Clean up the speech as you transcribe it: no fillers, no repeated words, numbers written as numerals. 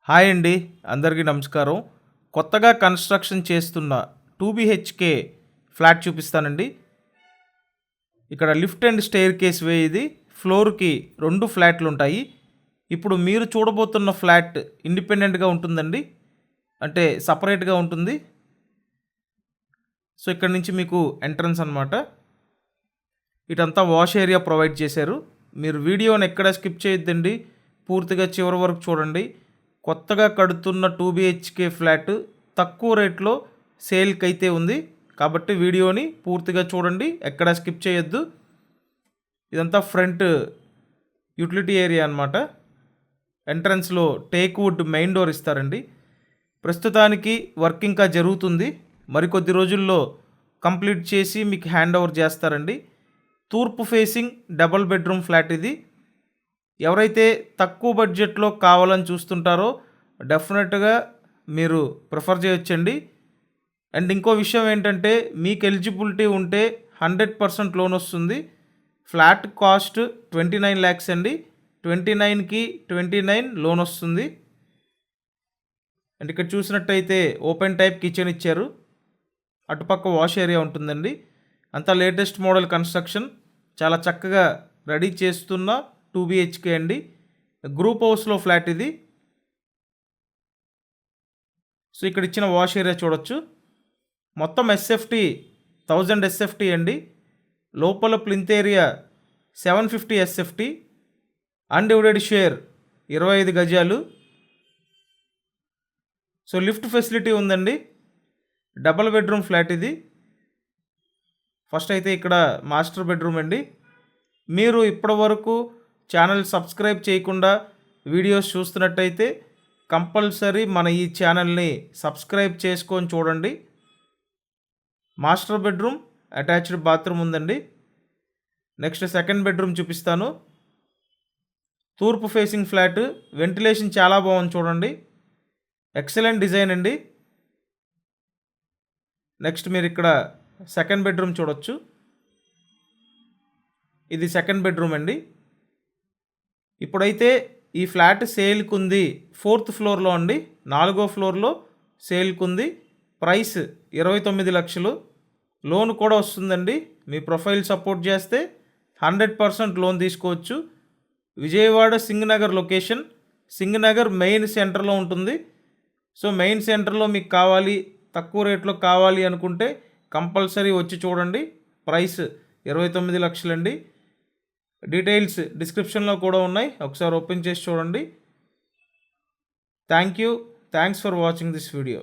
Hi అండి, అందరికీ నమస్కారం. కొత్తగా కన్స్ట్రక్షన్ చేస్తున్న 2 BHK ఫ్లాట్ చూపిస్తానండి. ఇక్కడ లిఫ్ట్ అండ్ స్టెయిర్ కేస్ వే ఇది. ఫ్లోర్‌కి 2 ఫ్లాట్లు ఉంటాయి. ఇప్పుడు మీరు చూడబోతున్న ఫ్లాట్ ఇండిపెండెంట్‌గా ఉంటుందండి. అంటే సెపరేట్‌గా ఉంటుంది. సో, ఇక్కడ నుంచి మీకు ఎంట్రన్స్ అనమాట. ఇటంతా వాష్ ఏరియా ప్రొవైడ్ చేశారు. మీరు వీడియోని ఎక్కడ స్కిప్ చేయొద్దండి. పూర్తిగా చివరి వరకు చూడండి. కొత్తగా కడుతున్న 2 BHK ఫ్లాట్ తక్కువ రేట్లో సేల్కి అయితే ఉంది. కాబట్టి వీడియోని పూర్తిగా చూడండి, ఎక్కడ స్కిప్ చేయొద్దు. ఇదంతా ఫ్రంట్ యూటిలిటీ ఏరియా అనమాట. ఎంట్రన్స్లో టేక్ వుడ్ మెయిన్ డోర్ ఇస్తారండి. ప్రస్తుతానికి వర్క్ ఇంకా జరుగుతుంది. మరికొద్ది రోజుల్లో కంప్లీట్ చేసి మీకు హ్యాండ్ ఓవర్ చేస్తారండి. తూర్పు ఫేసింగ్ డబుల్ బెడ్రూమ్ ఫ్లాట్ ఇది. ఎవరైతే తక్కువ బడ్జెట్లో కావాలని చూస్తుంటారో డెఫినెట్గా మీరు ప్రిఫర్ చేయొచ్చండి. అండ్ ఇంకో విషయం ఏంటంటే, మీకు ఎలిజిబిలిటీ ఉంటే 100% లోన్ వస్తుంది. ఫ్లాట్ కాస్ట్ 29 lakhs అండి. 29కి 29 లోన్ వస్తుంది. అండ్ ఇక్కడ చూసినట్టయితే ఓపెన్ టైప్ కిచెన్ ఇచ్చారు. అటుపక్క వాష్ ఏరియా ఉంటుందండి. అంతా లేటెస్ట్ మోడల్ కన్స్ట్రక్షన్. చాలా చక్కగా రెడీ చేస్తున్న 2 BHK అండి. గ్రూప్ హౌస్లో ఫ్లాట్ ఇది. సో, ఇక్కడ ఇచ్చిన వాష్ ఏరియా చూడొచ్చు. మొత్తం SFT 1000 SFT అండి. లోపల plinth area 750 SFT. Undivided share 25 గజాలు. సో, లిఫ్ట్ ఫెసిలిటీ ఉందండి. డబల్ బెడ్రూమ్ ఫ్లాట్ ఇది. ఫస్ట్ అయితే ఇక్కడ మాస్టర్ బెడ్రూమ్ అండి. మీరు ఇప్పటి వరకు ఛానల్ సబ్స్క్రైబ్ చేయకుండా వీడియోస్ చూస్తున్నట్టయితే కంపల్సరీ మన ఈ ఛానల్ని సబ్స్క్రైబ్ చేసుకొని చూడండి. మాస్టర్ బెడ్రూమ్, అటాచ్డ్ బాత్రూమ్ ఉందండి. నెక్స్ట్ సెకండ్ బెడ్రూమ్ చూపిస్తాను. తూర్పు ఫేసింగ్ ఫ్లాట్. వెంటిలేషన్ చాలా బాగుంది చూడండి. ఎక్సలెంట్ డిజైన్ అండి. నెక్స్ట్ మీరు ఇక్కడ సెకండ్ బెడ్రూమ్ చూడొచ్చు. ఇది సెకండ్ బెడ్రూమ్ అండి. ఇప్పుడైతే ఈ ఫ్లాట్ సేల్కి ఉంది 4th ఫ్లోర్లో అండి. 4వ ఫ్లోర్లో సేల్కి ఉంది. ప్రైస్ 29 లక్షలు. లోన్ కూడా వస్తుందండి. మీ ప్రొఫైల్ సపోర్ట్ చేస్తే 100% లోన్ తీసుకోవచ్చు. విజయవాడ సింగనగర్ లొకేషన్. సింగనగర్ మెయిన్ సెంటర్లో ఉంటుంది. సో, మెయిన్ సెంటర్లో మీకు కావాలి, తక్కువ రేట్లో కావాలి అనుకుంటే కంపల్సరీ వచ్చి చూడండి. ప్రైస్ 29 లక్షలండి. డీటెయిల్స్ డిస్క్రిప్షన్లో కూడా ఉన్నాయి, ఒకసారి ఓపెన్ చేసి చూడండి. Thanks for watching this video.